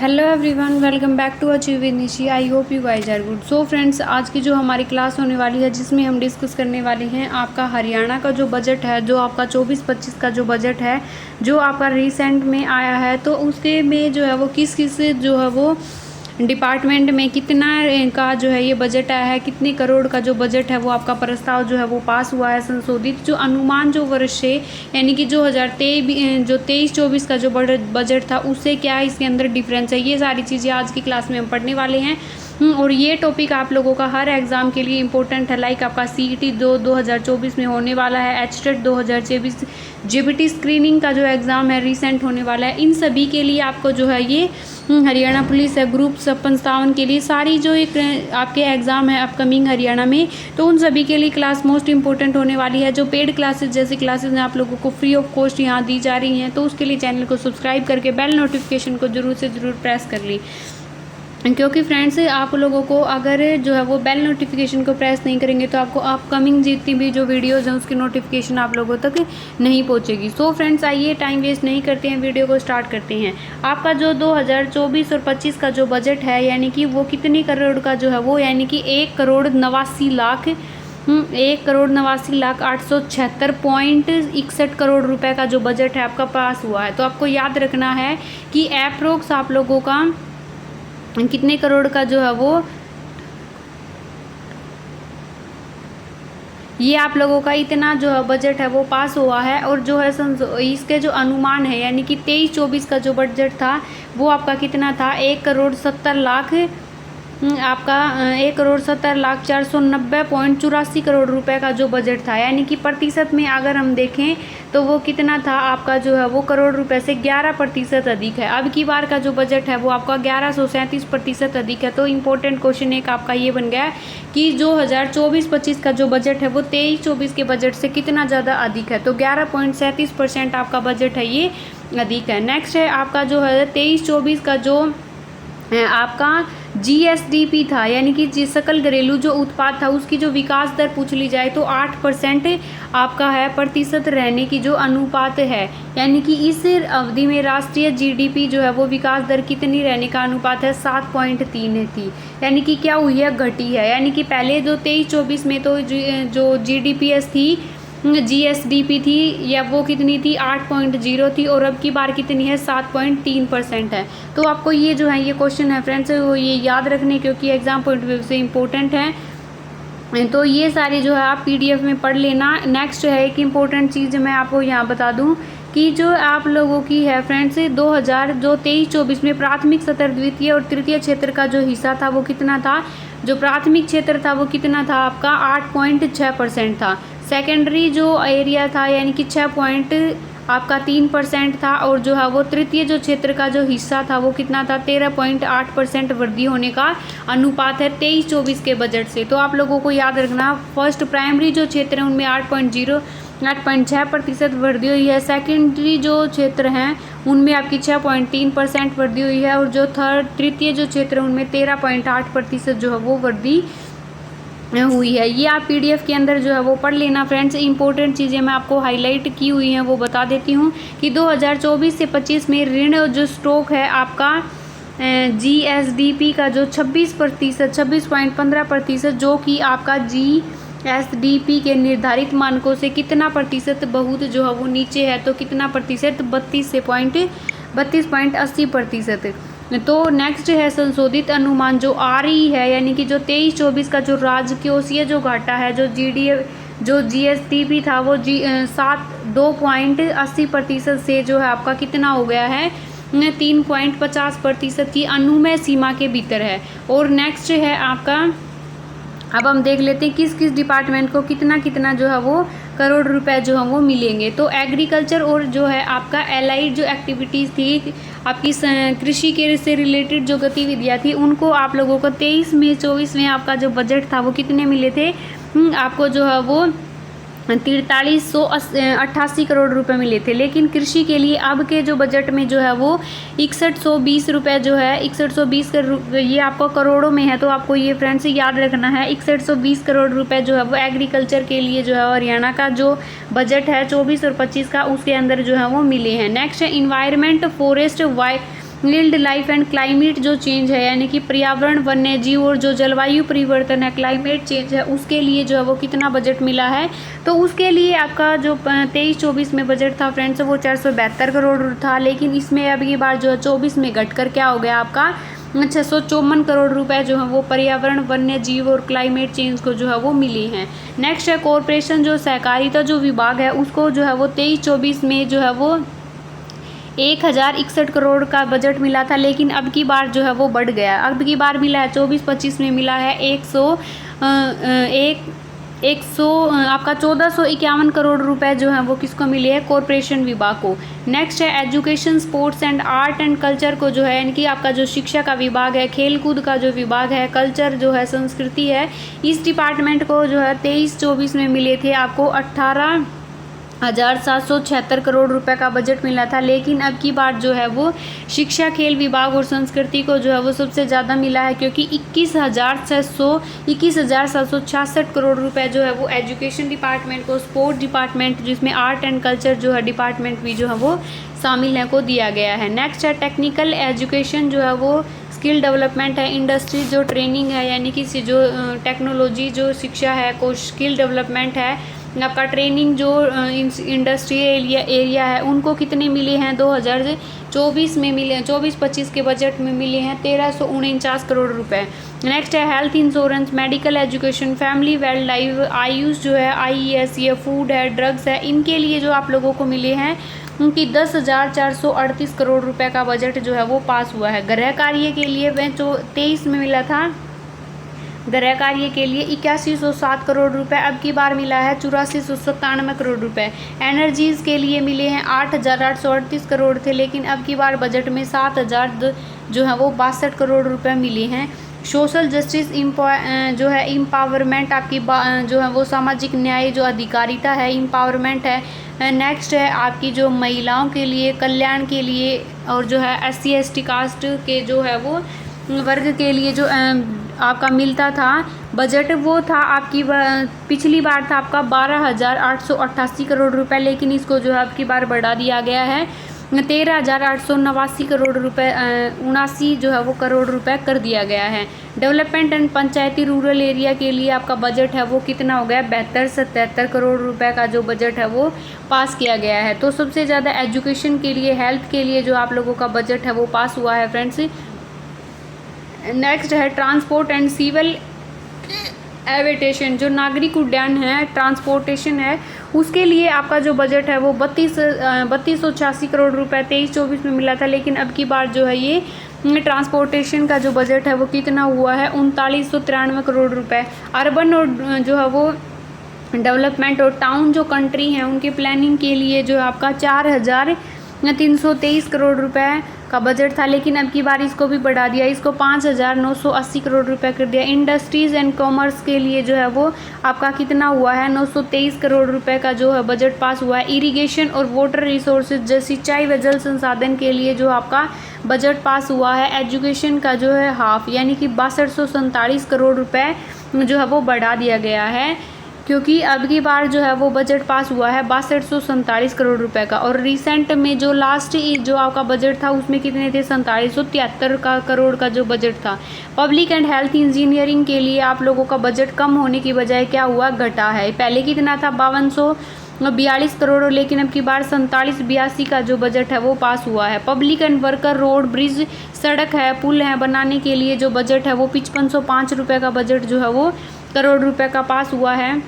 Hello everyone, welcome back to achieve with Nishi. I hope you guys are good. So friends, आज की जो हमारी class होने वाली है जिसमें हम डिस्कस करने वाले हैं आपका हरियाणा का जो बजट है, जो आपका 24-25 का जो बजट है जो आपका रिसेंट में आया है, तो उसके में जो है वो किस किस जो है वो डिपार्टमेंट में कितना का जो है ये बजट आया है, कितने करोड़ का जो बजट है वो आपका प्रस्ताव जो है वो पास हुआ है संशोधित। जो अनुमान जो वर्ष है यानी कि जो 23-24 का जो बजट था उससे क्या इसके अंदर डिफरेंस है, ये सारी चीज़ें आज की क्लास में हम पढ़ने वाले हैं। और ये टॉपिक आप लोगों का हर एग्ज़ाम के लिए इम्पोर्टेंट है। लाइक आपका CET 2024 में होने वाला है, HTET 2024, GBT स्क्रीनिंग का जो एग्ज़ाम है रिसेंट होने वाला है। इन सभी के लिए आपको जो है ये हरियाणा पुलिस है ग्रुप 57 के लिए सारी जो एक आपके एग्ज़ाम है अपकमिंग हरियाणा में, तो उन सभी के लिए क्लास मोस्ट इंपॉर्टेंट होने वाली है। जो पेड क्लासेस जैसी क्लासेस आप लोगों को फ्री ऑफ कॉस्ट यहाँ दी जा रही हैं, तो उसके लिए चैनल को सब्सक्राइब करके बेल नोटिफिकेशन को ज़रूर से ज़रूर प्रेस कर ली, क्योंकि फ्रेंड्स आप लोगों को अगर जो है वो बेल नोटिफिकेशन को प्रेस नहीं करेंगे तो आपको अपकमिंग जितनी भी जो वीडियोज़ हैं उसकी नोटिफिकेशन आप लोगों तक नहीं पहुंचेगी। सो फ्रेंड्स, आइए टाइम वेस्ट नहीं करते हैं, वीडियो को स्टार्ट करते हैं। आपका जो 2024 और 25 का जो बजट है यानी कि वो कितने करोड़ का जो है वो, यानी कि 1,89,876.61 करोड़ रुपए का जो बजट है आपका पास हुआ है। तो आपको याद रखना है कि अप्रोक्स आप लोगों का कितने करोड़ का जो है वो ये आप लोगों का इतना जो है बजट है वो पास हुआ है। और जो है इसके जो अनुमान है यानी कि 23-24 का जो बजट था वो आपका कितना था, 1,70,00,000 आपका 1,70,490.84 करोड़ रुपए का जो बजट था, यानी कि प्रतिशत में अगर हम देखें तो वो कितना था आपका जो है वो करोड़ रुपए से 11% अधिक है। अब की बार का जो बजट है वो आपका 1137% अधिक है। तो इम्पोर्टेंट क्वेश्चन एक आपका ये बन गया कि जो 2024-25 का जो बजट है वो 23-24 के बजट से कितना ज़्यादा अधिक है, तो 11.37% आपका बजट है ये अधिक है। नेक्स्ट है आपका जो है 23-24 का जो आपका GSDP था, यानी कि सकल घरेलू जो उत्पाद था उसकी जो विकास दर पूछ ली जाए तो 8% आपका है प्रतिशत रहने की जो अनुपात है, यानी कि इस अवधि में राष्ट्रीय GDP जो है वो विकास दर कितनी रहने का अनुपात है, 7.3 थी, यानी कि क्या हुई है, घटी है। यानी कि पहले जो 23-24 में तो जो GDPS थी, GSDP थी या वो कितनी थी, 8.0 थी, और अब की बार कितनी है, 7.3% है। तो आपको ये जो है ये क्वेश्चन है फ्रेंड्स वो ये याद रखने, क्योंकि एग्जाम पॉइंट ऑफ व्यू से इम्पोर्टेंट है। तो ये सारी जो है आप PDF में पढ़ लेना। नेक्स्ट है एक इम्पोर्टेंट चीज़ मैं आपको यहाँ बता दूँ कि जो आप लोगों की है फ्रेंड्स 23-24 में प्राथमिक स्तर, द्वितीय और तृतीय क्षेत्र का जो हिस्सा था वो कितना था, जो प्राथमिक क्षेत्र था वो कितना था आपका 8.6% था। सेकेंडरी जो एरिया था यानी कि 6.3% था, और जो है वो तृतीय जो क्षेत्र का जो हिस्सा था वो कितना था, 13.8% वृद्धि होने का अनुपात है 23-24 के बजट से। तो आप लोगों को याद रखना, फर्स्ट प्राइमरी जो क्षेत्र है उनमें 8.6% वृद्धि हुई है, सेकेंडरी जो क्षेत्र हैं उनमें आपकी 6.3% वृद्धि हुई है, और जो तृतीय जो क्षेत्र है उनमें 13.8% जो है वो वृद्धि हुई है। ये आप PDF के अंदर जो है वो पढ़ लेना फ्रेंड्स। इंपॉर्टेंट चीज़ें मैं आपको हाईलाइट की हुई हैं वो बता देती हूँ कि 2024 से 25 में ऋण जो स्टॉक है आपका GSDP का जो 26.15%, जो कि आपका GSDP के निर्धारित मानकों से कितना प्रतिशत बहुत जो है वो नीचे है, तो कितना प्रतिशत, 32.80%। तो नेक्स्ट है संशोधित अनुमान जो RE है, यानी कि जो 23-24 का जो राजकोषीय जो घाटा है, जो GSDP था वो 2.80% से जो है आपका कितना हो गया है, 3.50% की अनुमेय सीमा के भीतर है। और नेक्स्ट है आपका, अब हम देख लेते हैं किस किस डिपार्टमेंट को कितना कितना जो है वो करोड़ रुपए जो है वो मिलेंगे। तो एग्रीकल्चर और जो है आपका एलाइड जो एक्टिविटीज़ थी आपकी कृषि के से रिलेटेड जो गतिविधियाँ थी उनको आप लोगों को 23-24 में आपका जो बजट था वो कितने मिले थे, आपको जो है वो 4388 करोड़ रुपए मिले थे। लेकिन कृषि के लिए अब के जो बजट में जो है वो 6120 रुपये जो है 6120 ये आपको करोड़ों में है, तो आपको ये फ्रेंड्स याद रखना है 6120 करोड़ रुपए जो है वो एग्रीकल्चर के लिए जो है हरियाणा का जो बजट है 24 और 25 का उसके अंदर जो है वो मिले हैं। नेक्स्ट है environment, forest, wild life and climate जो चेंज है यानी कि पर्यावरण, वन्य जीव और जो जलवायु परिवर्तन है, क्लाइमेट चेंज है, उसके लिए जो है वो कितना बजट मिला है। तो उसके लिए आपका जो 23-24 में बजट था फ्रेंड्स वो 472 करोड़ था, लेकिन इसमें अब की बार जो है 24 में घट कर क्या हो गया आपका 654 करोड़ रुपए जो है वो पर्यावरण, वन्य जीव और क्लाइमेट चेंज को जो है वो मिले हैं। नेक्स्ट है कॉरपोरेशन जो सहकारिता जो विभाग है उसको जो है वो 23-24 में जो है वो 1061 करोड़ का बजट मिला था, लेकिन अब की बार जो है वो बढ़ गया। अब की बार मिला है 24-25 में मिला है 1451 करोड़ रुपए जो है वो किसको मिले हैं, कॉरपोरेशन विभाग को। नेक्स्ट है education, sports and art and culture को जो है यानी कि आपका जो शिक्षा का विभाग है, खेलकूद का जो विभाग है, कल्चर जो है संस्कृति है, इस डिपार्टमेंट को जो है 23-24 में मिले थे आपको 18,776 करोड़ रुपए का बजट मिला था, लेकिन अब की बार जो है वो शिक्षा, खेल विभाग और संस्कृति को जो है वो सबसे ज़्यादा मिला है, क्योंकि 21,766 करोड़ रुपए जो है वो एजुकेशन डिपार्टमेंट को, स्पोर्ट्स डिपार्टमेंट जिसमें आर्ट एंड कल्चर जो है डिपार्टमेंट भी जो है वो शामिल है को दिया गया है। नेक्स्ट है टेक्निकल एजुकेशन जो है वो स्किल डेवलपमेंट है, इंडस्ट्री जो ट्रेनिंग है यानी कि जो टेक्नोलॉजी जो शिक्षा है को स्किल डेवलपमेंट है, आपका ट्रेनिंग जो इंडस्ट्रियल एरिया है उनको कितने मिले हैं 2024 में मिले हैं, 24-25 के बजट में मिले हैं 1349 करोड़ रुपए। नेक्स्ट है health insurance, medical education, family wild life, Ayush जो है, IES, ये फूड है, ड्रग्स है, इनके लिए जो आप लोगों को मिले हैं उनकी 10,438 करोड़ रुपए का बजट जो है वो पास हुआ है। गृह कार्य के लिए वह जो 23 में मिला था, गृह कार्य के लिए 8107 करोड़ रुपए, अब की बार मिला है 8497 करोड़ रुपए। एनर्जीज़ के लिए मिले हैं 8,838 करोड़ थे, लेकिन अब की बार बजट में 7,000 जो है वो 62 करोड़ रुपए मिले हैं। सोशल जस्टिस जो है इम्पावरमेंट, आपकी जो है वो सामाजिक न्याय जो अधिकारिता है, इम्पावरमेंट है। नेक्स्ट है आपकी जो महिलाओं के लिए कल्याण के लिए और जो है SC ST कास्ट के जो है वो वर्ग के लिए जो आपका मिलता था बजट, वो था आपकी पिछली बार था आपका 12,888 करोड़ रुपए, लेकिन इसको जो है अब की बार बढ़ा दिया गया है 13,889 करोड़ रुपए, 79 जो है वो करोड़ रुपए कर दिया गया है। Development and Panchayati rural area के लिए आपका बजट है वो कितना हो गया 7277 करोड़ रुपए का जो बजट है वो पास किया गया है। तो सबसे ज़्यादा एजुकेशन के लिए, हेल्थ के लिए जो आप लोगों का बजट है वो पास हुआ है फ्रेंड्स। नेक्स्ट है ट्रांसपोर्ट एंड सिविल एविएशन, जो नागरिक उड्डयन है, ट्रांसपोर्टेशन है, उसके लिए आपका जो बजट है वो 3286 करोड़ रुपए 23-24 में मिला था, लेकिन अब की बार जो है ये ट्रांसपोर्टेशन का जो बजट है वो कितना हुआ है 3993 करोड़ रुपए। अर्बन और जो है वो डेवलपमेंट और टाउन जो कंट्री हैं उनकी प्लानिंग के लिए जो आपका 4,323 करोड़ रुपए का बजट था, लेकिन अब की बार इसको भी बढ़ा दिया, इसको 5,980 करोड़ रुपए कर दिया। इंडस्ट्रीज़ एंड कॉमर्स के लिए जो है वो आपका कितना हुआ है 923 करोड़ रुपए का जो है बजट पास हुआ है। इरिगेशन और वाटर रिसोर्सेज जैसे सिंचाई व जल संसाधन के लिए जो आपका बजट पास हुआ है। एजुकेशन का जो है हाफ यानी कि 6247 करोड़ रुपए जो है वो बढ़ा दिया गया है, क्योंकि अब की बार जो है वो बजट पास हुआ है 6247 करोड़ रुपए का। और रिसेंट में जो लास्ट जो आपका बजट था उसमें कितने थे 4773 करोड़ का जो बजट था। पब्लिक एंड हेल्थ इंजीनियरिंग के लिए आप लोगों का बजट कम होने की बजाय क्या हुआ, घटा है। पहले कितना था 5242 करोड़, लेकिन अब की बार 4782 का जो बजट है वो पास हुआ है। Public and worker, road, bridge, सड़क है, पुल है बनाने के लिए जो बजट है वो 5505 रुपये का बजट जो है वो करोड़ रुपए का पास हुआ है।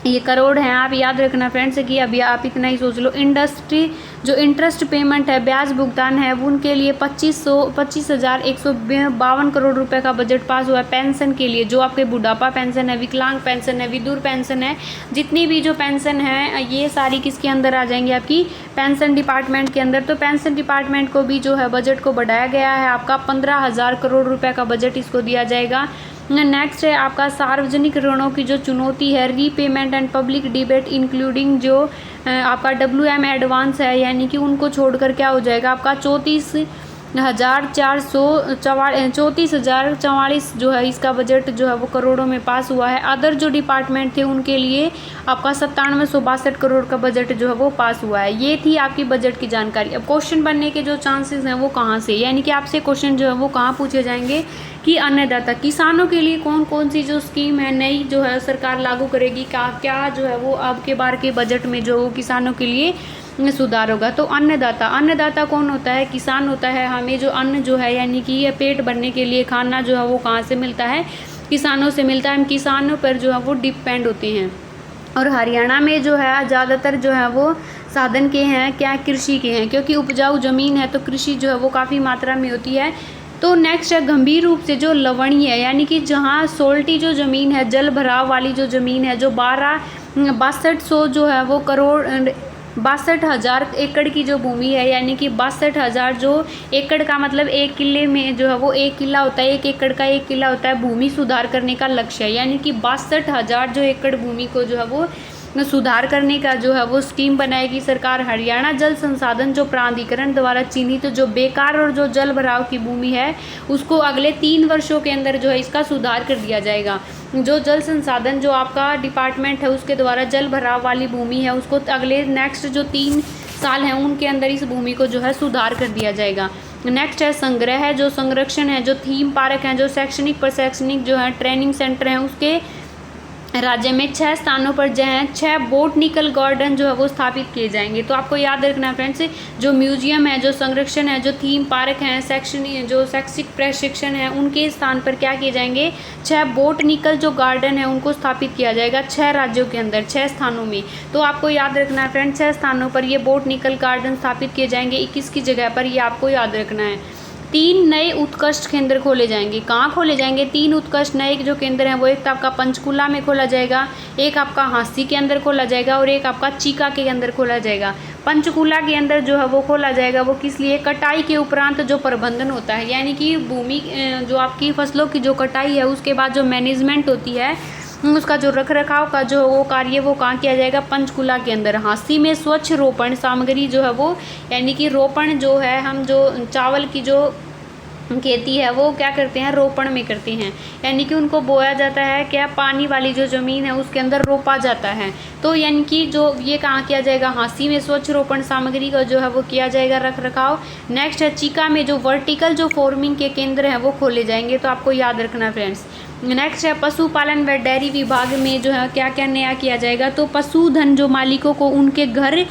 ये करोड़ हैं, आप याद रखना फ्रेंड्स कि अभी आप इतना ही सोच लो। इंडस्ट्री जो इंटरेस्ट पेमेंट है, ब्याज भुगतान है, उनके लिए 25,152 करोड़ रुपए का बजट पास हुआ है। पेंशन के लिए जो आपके बुढ़ापा पेंशन है, विकलांग पेंशन है, विधुर पेंशन है, जितनी भी जो पेंशन है ये सारी किसके अंदर आ जाएंगी, आपकी पेंशन डिपार्टमेंट के अंदर। तो पेंशन डिपार्टमेंट को भी जो है बजट को बढ़ाया गया है, आपका 15,000 करोड़ रुपए का बजट इसको दिया जाएगा। नेक्स्ट है आपका सार्वजनिक ऋणों की जो चुनौती है, repayment and public debate including जो आपका WM एडवांस है, यानी कि उनको छोड़कर क्या हो जाएगा आपका 34,044 जो है इसका बजट जो है वो करोड़ों में पास हुआ है। अदर जो डिपार्टमेंट थे उनके लिए आपका 9762 करोड़ का बजट जो है वो पास हुआ है। ये थी आपकी बजट की जानकारी। अब क्वेश्चन बनने के जो चांसेस हैं वो कहाँ से, यानी कि आपसे क्वेश्चन जो है वो कहाँ पूछे जाएंगे कि अन्नदाता किसानों के लिए कौन कौन सी जो स्कीम है नई जो है सरकार लागू करेगी, क्या जो है वो अब के बार के बजट में जो किसानों के लिए सुधार होगा। तो अन्नदाता कौन होता है? किसान होता है। हमें जो अन्न जो है यानी कि ये पेट भरने के लिए खाना जो है वो कहाँ से मिलता है? किसानों से मिलता है। हम किसानों पर जो है वो डिपेंड होते हैं। और हरियाणा में जो है ज़्यादातर जो है वो साधन के हैं, क्या कृषि के हैं, क्योंकि उपजाऊ ज़मीन है तो कृषि जो है वो काफ़ी मात्रा में होती है। तो नेक्स्ट है गंभीर रूप से जो लवणीय है, यानी कि जहाँ सोल्टी जो ज़मीन है, जल भराव वाली जो ज़मीन है, जो 62,000 जो है वो करोड़ 62,000 एकड़ की जो भूमि है, यानी कि 62,000 जो एकड़ का मतलब 1 किले में जो है वो 1 किला होता है, 1 एकड़ का 1 किला होता है। भूमि सुधार करने का लक्ष्य है, यानी कि 62,000 जो एकड़ भूमि को जो है वो सुधार करने का जो है वो स्कीम बनाएगी सरकार। हरियाणा जल संसाधन जो प्राधिकरण द्वारा चिन्हित तो जो बेकार और जो जल भराव की भूमि है उसको अगले 3 वर्षों के अंदर जो है इसका सुधार कर दिया जाएगा। जो जल संसाधन जो आपका डिपार्टमेंट है उसके द्वारा जल भराव वाली भूमि है उसको अगले नेक्स्ट जो 3 साल हैं उनके अंदर इस भूमि को जो है सुधार कर दिया जाएगा। नेक्स्ट है संग्रह है, जो संरक्षण है, जो थीम पार्क हैं, जो शैक्षणिक प्रशैक्षणिक जो है ट्रेनिंग सेंटर हैं उसके राज्य में 6 स्थानों पर जो है 6 बोटनिकल गार्डन जो है वो स्थापित किए जाएंगे। तो आपको याद रखना है फ्रेंड्स, जो म्यूजियम है, जो संरक्षण है, जो थीम पार्क हैं, जो शैक्षिक प्रशिक्षण है, उनके स्थान पर क्या किए जाएंगे? 6 बोटनिकल जो गार्डन है उनको स्थापित किया जाएगा 6 राज्यों के अंदर 6 स्थानों में। तो आपको याद रखना है फ्रेंड्स, 6 स्थानों पर ये बोटनिकल गार्डन स्थापित किए जाएंगे। 21 की जगह पर ये आपको याद रखना है। 3 नए उत्कृष्ट केंद्र खोले जाएंगे। कहाँ खोले जाएंगे? 3 उत्कृष्ट नए जो केंद्र हैं वो एक तो आपका पंचकुला में खोला जाएगा, एक आपका हांसी के अंदर खोला जाएगा और एक आपका चीका के अंदर खोला जाएगा। पंचकुला के अंदर जो है वो खोला जाएगा वो किस लिए? कटाई के उपरांत जो प्रबंधन होता है, यानी कि भूमि जो आपकी फसलों की जो कटाई है उसके बाद जो मैनेजमेंट होती है उसका जो रखरखाव का जो वो कार्य वो कहाँ किया जाएगा? पंचकुला के अंदर। हांसी में स्वच्छ रोपण सामग्री जो है वो, यानी कि रोपण जो है हम जो चावल की जो खेती है वो क्या करते हैं? रोपण में करते हैं, यानी कि उनको बोया जाता है, क्या पानी वाली जो ज़मीन है उसके अंदर रोपा जाता है। तो यानी कि जो ये कहाँ किया जाएगा? हांसी में स्वच्छ रोपण सामग्री का जो है वो किया जाएगा रख रखाव। नेक्स्ट है चीका में जो वर्टिकल जो फार्मिंग के केंद्र हैं वो खोले जाएंगे। तो आपको याद रखना फ्रेंड्स। नेक्स्ट है पशुपालन व डेयरी विभाग में जो है क्या क्या नया किया जाएगा? तो पशुधन जो मालिकों को उनके घर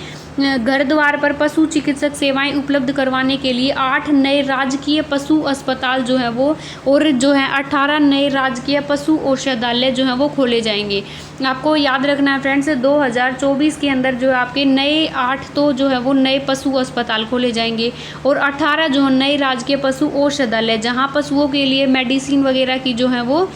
द्वार पर पशु चिकित्सक सेवाएं उपलब्ध करवाने के लिए 8 नए राजकीय पशु अस्पताल जो है वो और जो है 18 नए राजकीय पशु औषधालय जो है वो खोले जाएंगे। आपको याद रखना है फ्रेंड्स, 2024 के अंदर जो है आपके नए 8 तो जो है वो नए पशु अस्पताल खोले जाएंगे और 18 जो नए राजकीय पशु औषधालय, जहाँ पशुओं के लिए मेडिसिन वगैरह की जो है वो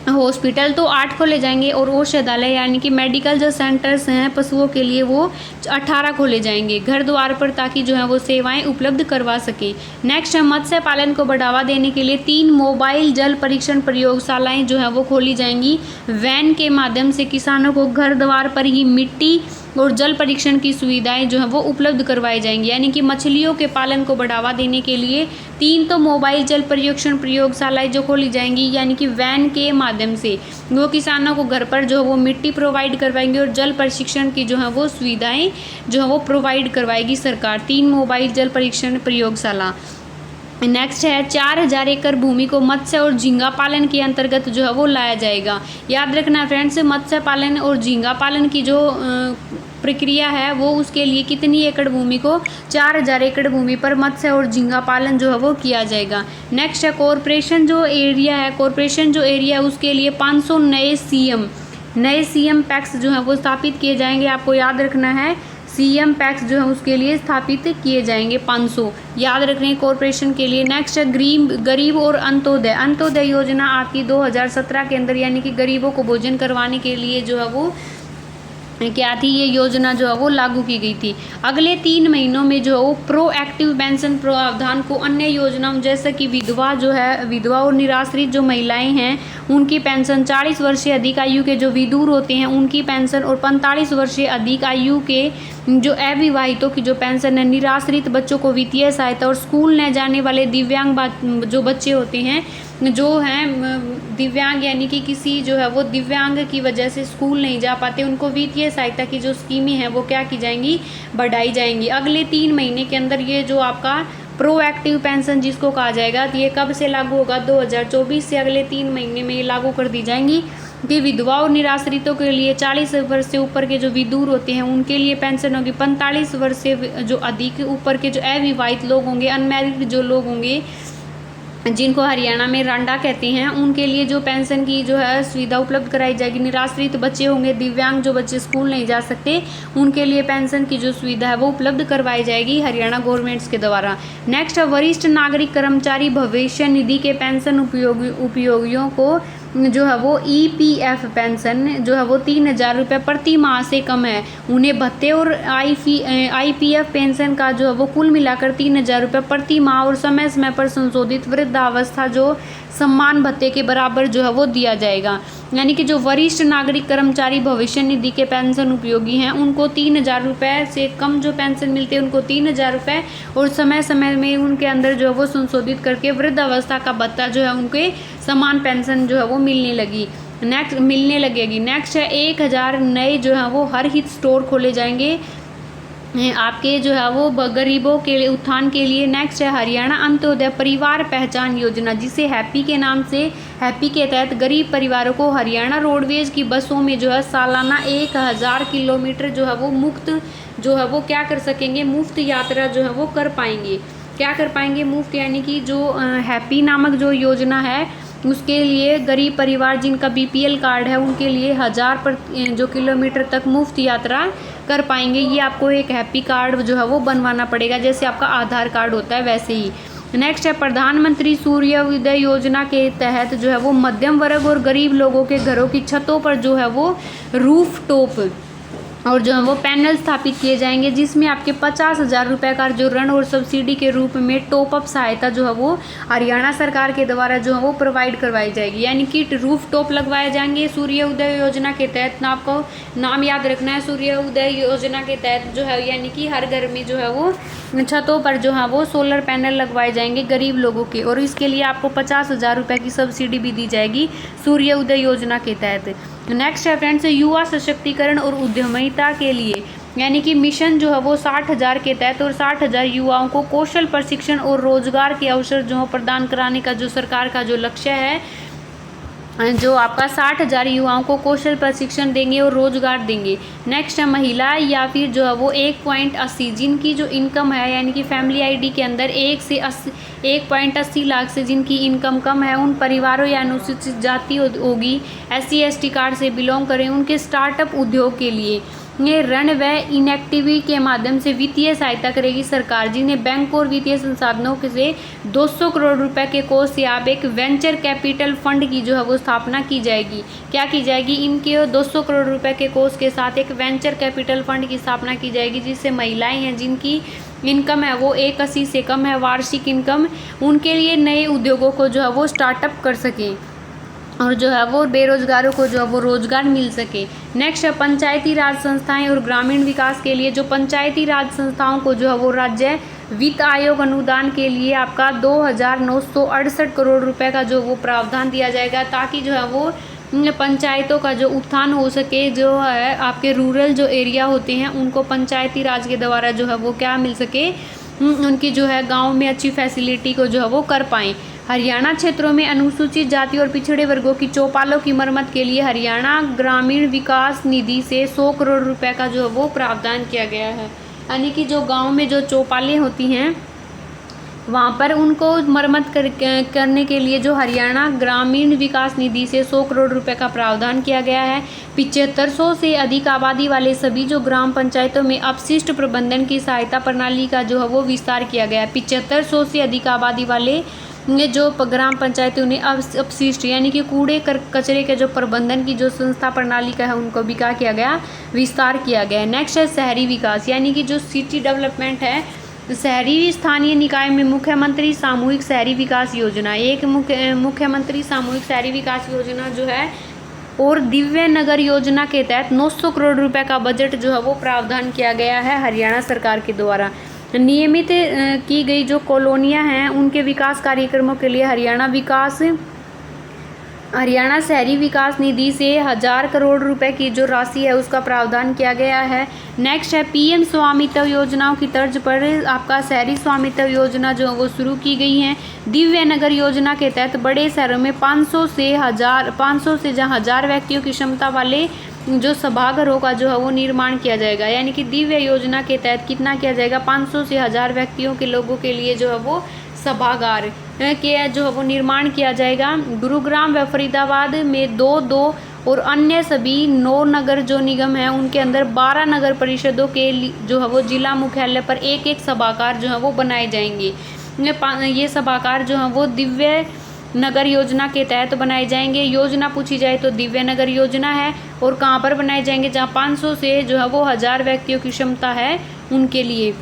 हॉस्पिटल तो 8 खोले जाएंगे और औषधालय यानी कि मेडिकल जो सेंटर्स हैं पशुओं के लिए वो 18 खोले जाएंगे घर द्वार पर, ताकि जो है वो सेवाएं उपलब्ध करवा सके। नेक्स्ट है मत्स्य पालन को बढ़ावा देने के लिए 3 मोबाइल जल परीक्षण प्रयोगशालाएं जो है वो खोली जाएंगी। वैन के माध्यम से किसानों को घर द्वार पर ही मिट्टी और जल परीक्षण की सुविधाएं जो है वो उपलब्ध करवाई जाएंगी। यानी कि मछलियों के पालन को बढ़ावा देने के लिए 3 तो मोबाइल जल परीक्षण प्रयोगशालाएं जो खोली जाएंगी, यानी कि वैन के माध्यम से वो किसानों को घर पर जो है वो मिट्टी प्रोवाइड करवाएंगे और जल परीक्षण की जो है वो सुविधाएं जो है वो प्रोवाइड करवाएगी सरकार। 3 मोबाइल जल परीक्षण प्रयोगशाला। नेक्स्ट है 4,000 एकड़ भूमि को मत्स्य और झींगा पालन के अंतर्गत जो है वो लाया जाएगा। याद रखना फ्रेंड्स, मत्स्य पालन और झींगा पालन की जो प्रक्रिया है वो उसके लिए कितनी एकड़ भूमि को? 4,000 एकड़ भूमि पर मत्स्य और झींगा पालन जो है वो किया जाएगा। नेक्स्ट है कॉरपोरेशन जो एरिया है, कॉरपोरेशन जो एरिया है उसके लिए 500 नए सीएम पैक्स जो है वो स्थापित किए जाएंगे। आपको याद रखना है सीएम पैक्स जो है उसके लिए स्थापित किए जाएंगे 500, याद रखने कॉरपोरेशन के लिए। नेक्स्ट है गरीब और अंत्योदय योजना आपकी 2017 के अंदर, यानी कि गरीबों को भोजन करवाने के लिए जो है वो क्या थी ये योजना जो है वो लागू की गई थी। अगले 3 महीनों में जो है वो प्रोएक्टिव पेंशन प्रावधान को अन्य योजनाओं जैसे कि विधवा और निराश्रित जो महिलाएं हैं उनकी पेंशन, 40 वर्ष से अधिक आयु के जो विधुर होते हैं उनकी पेंशन, और 45 वर्ष से अधिक आयु के जो अविवाहितों की जो पेंशन है, निराश्रित बच्चों को वित्तीय सहायता, और स्कूल न जाने वाले दिव्यांग जो बच्चे होते हैं, जो हैं दिव्यांग यानी कि किसी जो है वो दिव्यांग की वजह से स्कूल नहीं जा पाते, उनको वित्तीय सहायता की जो स्कीमें हैं वो क्या की जाएंगी, बढ़ाई जाएंगी। अगले 3 महीने के अंदर ये जो आपका प्रोएक्टिव पेंशन जिसको कहा जाएगा, तो ये कब से लागू होगा, 2024 से अगले 3 महीने में ये लागू कर दी जाएंगी कि विधवा और निराश्रितों के लिए 40 वर्ष से ऊपर के जो विधुर होते हैं उनके लिए पेंशन होगी, 45 वर्ष से जो अधिक ऊपर के जो अविवाहित लोग होंगे, अनमैरिड जो लोग होंगे, जिनको हरियाणा में रांडा कहते हैं, उनके लिए जो पेंशन की जो है सुविधा उपलब्ध कराई जाएगी। निराश्रित बच्चे होंगे, दिव्यांग जो बच्चे स्कूल नहीं जा सकते, उनके लिए पेंशन की जो सुविधा है वो उपलब्ध करवाई जाएगी हरियाणा गवर्नमेंट्स के द्वारा। नेक्स्ट है वरिष्ठ नागरिक कर्मचारी भविष्य निधि के पेंशन उपयोगियों को जो है वो EPF पेंशन जो है वो 3,000 रुपये प्रति माह से कम है, उन्हें भत्ते और IPF पेंशन का जो है वो कुल मिलाकर 3,000 रुपये प्रति माह और समय समय पर संशोधित वृद्धावस्था जो सम्मान भत्ते के बराबर जो है वो दिया जाएगा। यानी कि जो वरिष्ठ नागरिक कर्मचारी भविष्य निधि के पेंशन उपयोगी हैं उनको 3,000 रुपये से कम जो पेंशन मिलते हैं उनको 3,000 रुपये, और समय समय में उनके अंदर जो है वो संशोधित करके वृद्धावस्था का भत्ता जो है उनके समान पेंशन जो है वो मिलने लगेगी। नेक्स्ट है 1,000 नए जो है वो हर हित स्टोर खोले जाएंगे आपके जो है वो गरीबों के लिए उत्थान के लिए। नेक्स्ट है हरियाणा अंत्योदय परिवार पहचान योजना, जिसे हैप्पी के नाम से, हैप्पी के तहत गरीब परिवारों को हरियाणा रोडवेज की बसों में जो है सालाना 1,000 किलोमीटर जो है वो मुफ्त जो है वो क्या कर सकेंगे, मुफ्त यात्रा जो है वो कर पाएंगे। क्या कर पाएंगे, मुफ्त, यानी कि जो हैप्पी नामक जो योजना है उसके लिए गरीब परिवार जिनका BPL कार्ड है उनके लिए 1,000 जो किलोमीटर तक मुफ्त यात्रा कर पाएंगे। ये आपको एक हैप्पी कार्ड जो है वो बनवाना पड़ेगा, जैसे आपका आधार कार्ड होता है वैसे ही। नेक्स्ट है प्रधानमंत्री सूर्योदय योजना के तहत जो है वो मध्यम वर्ग और गरीब लोगों के घरों की छतों पर जो है वो रूफ टॉप और जो है वो पैनल स्थापित किए जाएंगे, जिसमें आपके 50,000 रुपये का जो ऋण और सब्सिडी के रूप में टॉप अप सहायता जो है वो हरियाणा सरकार के द्वारा जो है वो प्रोवाइड करवाई जाएगी। यानी कि रूफ टॉप लगवाए जाएंगे सूर्य उदय योजना के तहत। ना आपको नाम याद रखना है, सूर्य उदय योजना के तहत जो है यानी कि हर घर में जो है वो छतों पर जो है वो सोलर पैनल लगवाए जाएंगे गरीब लोगों के, और इसके लिए आपको 50,000 रुपये की सब्सिडी भी दी जाएगी सूर्य उदय योजना के तहत। नेक्स्ट है फ्रेंड्स युवा सशक्तिकरण और उद्यमिता के लिए, यानी कि मिशन जो है वो 60,000 के तहत और 60,000 युवाओं को कौशल प्रशिक्षण और रोजगार के अवसर जो प्रदान कराने का जो सरकार का जो लक्ष्य है, जो आपका 60,000 युवाओं को कौशल प्रशिक्षण देंगे और रोजगार देंगे। नेक्स्ट है महिला या फिर जो है वो 1.80 जिनकी जो इनकम है, यानी कि फैमिली ID के अंदर 1.80 लाख से जिनकी इनकम कम है, उन परिवारों या अनुसूचित जाति होगी, SC ST कार्ड से बिलोंग करें, उनके स्टार्टअप उद्योग के लिए ये ऋण व इनएक्टिविटी के माध्यम से वित्तीय सहायता करेगी सरकार, जिन्हें बैंक और वित्तीय संसाधनों से 200 करोड़ रुपए के कोष से आप एक वेंचर कैपिटल फंड की जो है वो स्थापना की जाएगी। क्या की जाएगी, इनके 200 करोड़ रुपए के कोष के साथ एक वेंचर कैपिटल फंड की स्थापना की जाएगी, जिससे महिलाएं हैं जिनकी इनकम है वो 1.80 से कम है वार्षिक इनकम, उनके लिए नए उद्योगों को जो है वो स्टार्टअप कर सकें और जो है वो बेरोजगारों को जो है वो रोजगार मिल सके। नेक्स्ट है पंचायती राज संस्थाएं और ग्रामीण विकास के लिए, जो पंचायती राज संस्थाओं को जो है वो राज्य वित्त आयोग अनुदान के लिए आपका 2,968 करोड़ रुपए का जो वो प्रावधान दिया जाएगा, ताकि जो है वो पंचायतों का जो उत्थान हो सके, जो है आपके रूरल जो एरिया होते हैं उनको पंचायती राज के द्वारा जो है वो क्या मिल सके, उनकी जो है गाँव में अच्छी फैसिलिटी को जो है वो कर पाएँ। हरियाणा क्षेत्रों में अनुसूचित जाति और पिछड़े वर्गों की चौपालों की मरम्मत के लिए हरियाणा ग्रामीण विकास निधि से 100 करोड़ रुपए का जो है वो प्रावधान किया गया है। यानी कि जो गांव में जो चौपालें होती हैं वहाँ पर उनको मरम्मत करने के लिए जो हरियाणा ग्रामीण विकास निधि से 100 करोड़ रुपए का प्रावधान किया गया है। 7500 से अधिक आबादी वाले सभी जो ग्राम पंचायतों में अपशिष्ट प्रबंधन की सहायता प्रणाली का जो है वो विस्तार किया गया है। 7500 से अधिक आबादी वाले जो ग्राम पंचायतें उन्हें अपशिष्ट यानी कि कूड़े कचरे के जो प्रबंधन की जो संस्था प्रणाली का है उनको भी क्या किया गया, विस्तार किया गया है। नेक्स्ट है शहरी विकास, यानी कि जो सिटी डेवलपमेंट है शहरी स्थानीय निकाय में मुख्यमंत्री सामूहिक शहरी विकास योजना, एक मुख्यमंत्री सामूहिक शहरी विकास योजना जो है और दिव्य नगर योजना के तहत 900 करोड़ रुपए का बजट जो है वो प्रावधान किया गया है हरियाणा सरकार के द्वारा। नियमित की गई जो कॉलोनियां हैं उनके विकास कार्यक्रमों के लिए हरियाणा शहरी विकास निधि से 1000 करोड़ रुपए की जो राशि है उसका प्रावधान किया गया है। नेक्स्ट है पीएम स्वामित्व योजनाओं की तर्ज पर आपका शहरी स्वामित्व योजना जो वो शुरू की गई है। दिव्य नगर योजना के तहत बड़े शहरों में 500 से जहाँ 1000 व्यक्तियों की क्षमता वाले जो सभाघरों का जो है वो निर्माण किया जाएगा। यानी कि दिव्य योजना के तहत कितना किया जाएगा, 500 से 1000 व्यक्तियों के लोगों के लिए जो है वो सभागार के जो है वो निर्माण किया जाएगा। गुरुग्राम व फरीदाबाद में 2-2 और अन्य सभी 9 नगर जो निगम हैं उनके अंदर 12 नगर परिषदों के जो है वो जिला मुख्यालय पर एक सभागार जो है वो बनाए जाएंगे। ये सभागार जो है वो दिव्य नगर योजना के तहत बनाए जाएंगे। योजना पूछी जाए तो दिव्य नगर योजना है और कहाँ पर बनाए जाएंगे, जहाँ 500 से जो है वो 1000 व्यक्तियों की क्षमता है उनके लिए।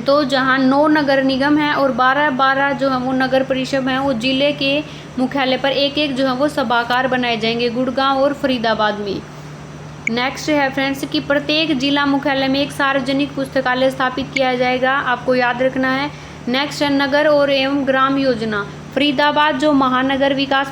तो जहाँ 9 नगर निगम हैं और 12 जो है वो नगर परिषद हैं वो जिले के मुख्यालय पर एक जो है वो सभागार बनाए जाएंगे गुड़गांव और फरीदाबाद में। नेक्स्ट है फ्रेंड्स कि प्रत्येक जिला मुख्यालय में एक सार्वजनिक पुस्तकालय स्थापित किया जाएगा, आपको याद रखना है। नेक्स्ट है नगर और एवं ग्राम योजना। फरीदाबाद जो महानगर विकास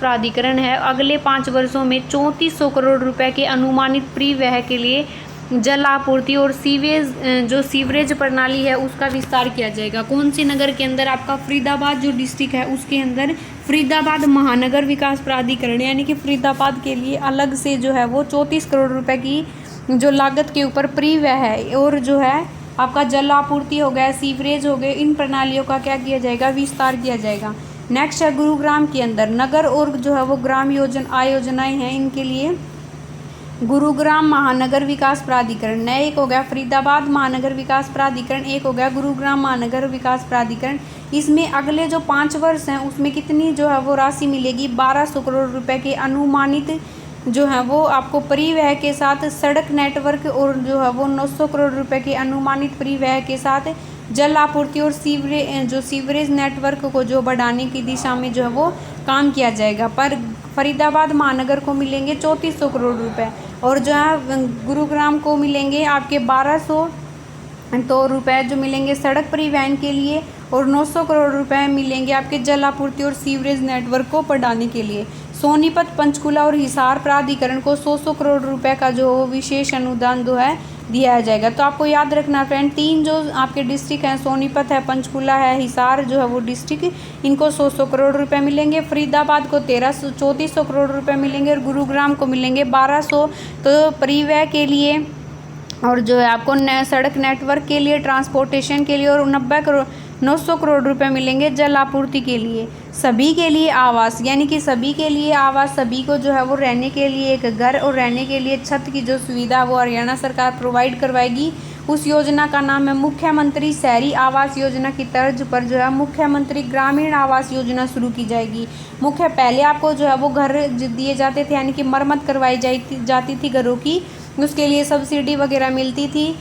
प्राधिकरण है अगले 5 वर्षों में 3400 करोड़ रुपए के अनुमानित परिव्यय के लिए जल आपूर्ति और सीवरेज प्रणाली है उसका विस्तार किया जाएगा। कौन सी नगर के अंदर, आपका फरीदाबाद जो डिस्ट्रिक्ट है उसके अंदर फरीदाबाद महानगर विकास प्राधिकरण, यानी कि फरीदाबाद के लिए अलग से जो है वो 34 करोड़ रुपए की जो लागत के ऊपर परिव्यय है और जो है आपका जल आपूर्ति हो गया, सीवरेज हो गए, इन प्रणालियों का क्या किया जाएगा, विस्तार किया जाएगा। नेक्स्ट है गुरुग्राम के अंदर नगर और जो है वो ग्राम योजनाएं हैं, इनके लिए गुरुग्राम महानगर विकास प्राधिकरण, नया एक हो गया फरीदाबाद महानगर विकास प्राधिकरण, एक हो गया गुरुग्राम महानगर विकास प्राधिकरण। इसमें अगले जो 5 वर्ष हैं उसमें कितनी जो है वो राशि मिलेगी, 1200 करोड़ रुपए के अनुमानित जो है वो आपको परिव्यय के साथ सड़क नेटवर्क और जो है वो 900 करोड़ रुपए के अनुमानित परिव्यय के साथ जल आपूर्ति और सीवरेज नेटवर्क को जो बढ़ाने की दिशा में जो है वो काम किया जाएगा। पर फरीदाबाद महानगर को मिलेंगे 3400 करोड़ रुपए और जो है गुरुग्राम को मिलेंगे आपके 1200 तो रुपए जो मिलेंगे सड़क परिवहन के लिए और 900 करोड़ रुपए मिलेंगे आपके जल आपूर्ति और सीवरेज नेटवर्क को बढ़ाने के लिए। सोनीपत, पंचकुला और हिसार प्राधिकरण को 100 करोड़ रुपए का जो विशेष अनुदान जो है दिया जाएगा। तो आपको याद रखना फ्रेंड, 3 जो आपके डिस्ट्रिक्ट हैं, सोनीपत है, पंचकुला है, हिसार जो है वो डिस्ट्रिक्ट, इनको 100 करोड़ रुपए मिलेंगे। फरीदाबाद को 3400 करोड़ रुपए मिलेंगे और गुरुग्राम को मिलेंगे 1200। तो परिवहन के लिए और जो है आपको सड़क नेटवर्क के लिए, ट्रांसपोर्टेशन के लिए और 900 करोड़ रुपए मिलेंगे जल आपूर्ति के लिए। सभी के लिए आवास, यानी कि सभी के लिए आवास, सभी को जो है वो रहने के लिए एक घर और रहने के लिए छत की जो सुविधा वो हरियाणा सरकार प्रोवाइड करवाएगी। उस योजना का नाम है मुख्यमंत्री शहरी आवास योजना की तर्ज पर जो है मुख्यमंत्री ग्रामीण आवास योजना शुरू की जाएगी। पहले आपको जो है वो घर दिए जाते थे, यानी कि मरम्मत करवाई जाती थी घरों की, उसके लिए सब्सिडी वगैरह मिलती थी।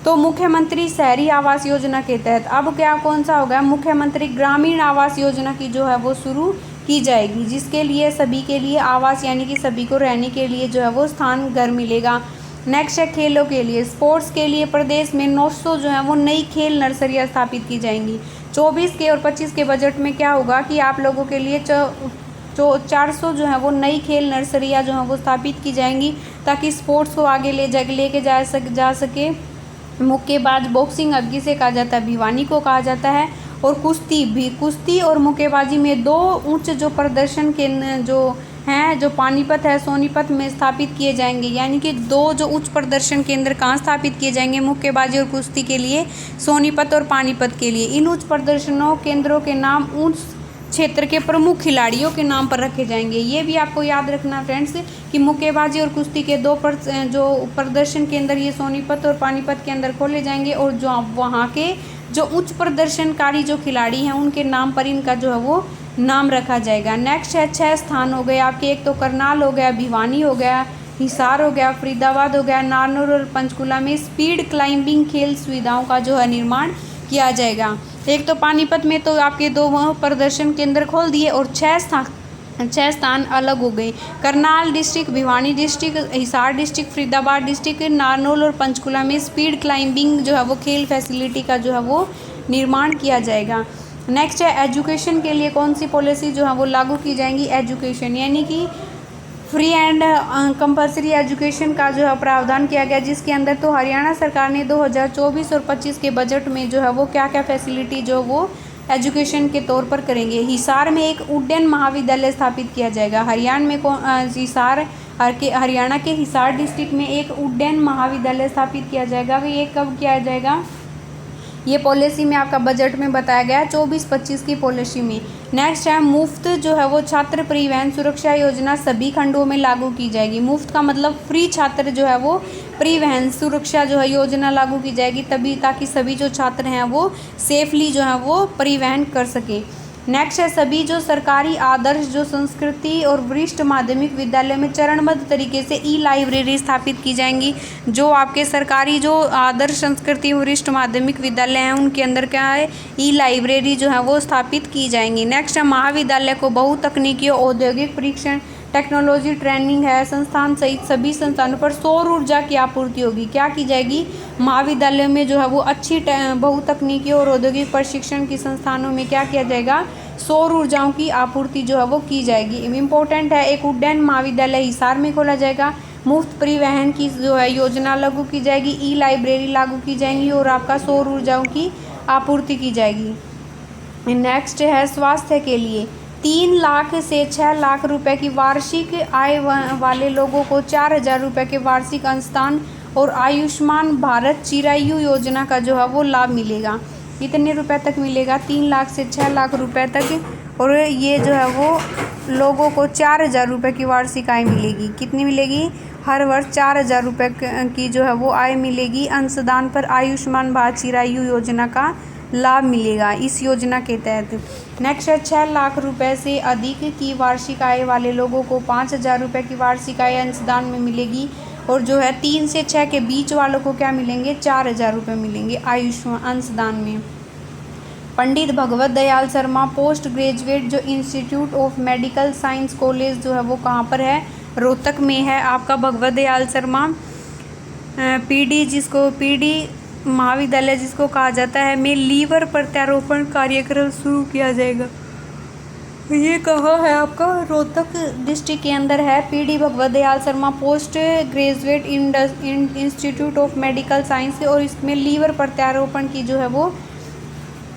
तो मुख्यमंत्री शहरी आवास योजना के तहत अब कौन सा होगा, मुख्यमंत्री ग्रामीण आवास योजना की जो है वो शुरू की जाएगी, जिसके लिए सभी के लिए आवास, यानी कि सभी को रहने के लिए जो है वो स्थान घर मिलेगा। नेक्स्ट है खेलों के लिए, स्पोर्ट्स के लिए प्रदेश में 900 जो है वो नई खेल नर्सरियाँ स्थापित की जाएंगी। 24 के और 25 के बजट में क्या होगा कि आप लोगों के लिए 400 जो है वो नई खेल नर्सरियाँ जो है वो स्थापित की जाएंगी, ताकि स्पोर्ट्स को आगे लेके जा सके। मुक्केबाज, बॉक्सिंग अब किसे कहा जाता है, भिवानी को कहा जाता है। और कुश्ती और मुक्केबाजी में 2 उच्च जो प्रदर्शन केंद्र जो हैं, जो पानीपत है, सोनीपत में स्थापित किए जाएंगे। यानी कि 2 जो उच्च प्रदर्शन केंद्र कहाँ स्थापित किए जाएंगे, मुक्केबाजी और कुश्ती के लिए सोनीपत और पानीपत के लिए। इन उच्च प्रदर्शनों केंद्रों के नाम उच्च क्षेत्र के प्रमुख खिलाड़ियों के नाम पर रखे जाएंगे। ये भी आपको याद रखना फ्रेंड्स कि मुक्केबाजी और कुश्ती के 2 जो प्रदर्शन केंद्र ये सोनीपत और पानीपत के अंदर खोले जाएंगे और जो वहाँ के जो उच्च प्रदर्शनकारी जो खिलाड़ी हैं उनके नाम पर इनका जो है वो नाम रखा जाएगा। नेक्स्ट है 6 स्थान हो गए आपके, एक तो करनाल हो गया, भिवानी हो गया, हिसार हो गया, फरीदाबाद हो गया, नारनौल और पंचकुला में स्पीड क्लाइंबिंग खेल सुविधाओं का जो है निर्माण किया जाएगा। एक तो पानीपत में तो आपके 2 प्रदर्शन केंद्र खोल दिए और 6 स्थान अलग हो गए। Karnal district, Bhiwani district, Hisar district, Faridabad district, Narnaul और पंचकुला में स्पीड क्लाइंबिंग जो है वो खेल फैसिलिटी का जो है वो निर्माण किया जाएगा। नेक्स्ट है एजुकेशन के लिए कौन सी पॉलिसी जो है वो लागू की जाएंगी। एजुकेशन यानी कि फ्री एंड कंपलसरी एजुकेशन का जो है प्रावधान किया गया, जिसके अंदर तो हरियाणा सरकार ने 2024 और 25 के बजट में जो है वो क्या क्या फैसिलिटी जो वो एजुकेशन के तौर पर करेंगे। हिसार में एक उड्डयन महाविद्यालय स्थापित किया जाएगा। हरियाणा के हिसार डिस्ट्रिक्ट में एक उड्डयन महाविद्यालय स्थापित किया जाएगा। ये कब किया जाएगा, ये पॉलिसी में आपका बजट में बताया गया है 24-25 की पॉलिसी में। नेक्स्ट है मुफ्त जो है वो छात्र परिवहन सुरक्षा योजना सभी खंडों में लागू की जाएगी। मुफ्त का मतलब फ्री छात्र जो है वो परिवहन सुरक्षा जो है योजना लागू की जाएगी, तभी ताकि सभी जो छात्र हैं वो सेफली जो है वो परिवहन कर सकें। नेक्स्ट है सभी जो सरकारी आदर्श जो संस्कृति और वरिष्ठ माध्यमिक विद्यालय में चरणबद्ध तरीके से ई लाइब्रेरी स्थापित की जाएंगी। जो आपके सरकारी जो आदर्श संस्कृति वरिष्ठ माध्यमिक विद्यालय हैं उनके अंदर क्या है, ई लाइब्रेरी जो है वो स्थापित की जाएंगी। नेक्स्ट है महाविद्यालय को बहुतकनीकी औद्योगिक परीक्षण टेक्नोलॉजी ट्रेनिंग है संस्थान सहित सभी संस्थानों पर सौर ऊर्जा की आपूर्ति होगी। क्या की जाएगी, महाविद्यालयों में जो है वो अच्छी बहुतकनीकी और औद्योगिक प्रशिक्षण की संस्थानों में क्या किया जाएगा, सौर ऊर्जाओं की आपूर्ति जो है वो की जाएगी। इम्पोर्टेंट है, एक उड्डयन महाविद्यालय हिसार में खोला जाएगा। मुफ्त परिवहन की जो है योजना लागू की जाएगी, ई लाइब्रेरी लागू की जाएंगी और आपका सौर ऊर्जाओं की आपूर्ति की जाएगी। नेक्स्ट है स्वास्थ्य के लिए 3 लाख से 6 लाख रुपए की वार्षिक आय वाले लोगों को 4,000 रुपये के वार्षिक अंशदान और आयुष्मान भारत चिरायु योजना का जो है वो लाभ मिलेगा। कितने रुपए तक मिलेगा, 3 लाख से 6 लाख रुपए तक। और ये जो है वो लोगों को 4,000 रुपये की वार्षिक आय मिलेगी। कितनी मिलेगी, हर वर्ष 4,000 रुपये की जो है वो आय मिलेगी। अंशदान पर आयुष्मान भारत चिरायु योजना का लाभ मिलेगा इस योजना के तहत। नेक्स्ट है 6 लाख रुपए से अधिक की वार्षिक आय वाले लोगों को 5,000 रुपये की वार्षिक आय अंशदान में मिलेगी। और जो है 3 से 6 के बीच वालों को क्या मिलेंगे, 4,000 रुपये मिलेंगे आयुष्मान अंशदान में। पंडित भगवत दयाल शर्मा पोस्ट ग्रेजुएट जो institute of medical science college जो है वो कहाँ पर है, रोहतक में है आपका भगवत दयाल शर्मा पीडी महाविद्यालय जिसको कहा जाता है में लीवर प्रत्यारोपण कार्यक्रम शुरू किया जाएगा। ये कहाँ है आपका, रोहतक डिस्ट्रिक्ट के अंदर है। PD Bhagwat Dayal Sharma post graduate institute of medical science और इसमें लीवर प्रत्यारोपण की जो है वो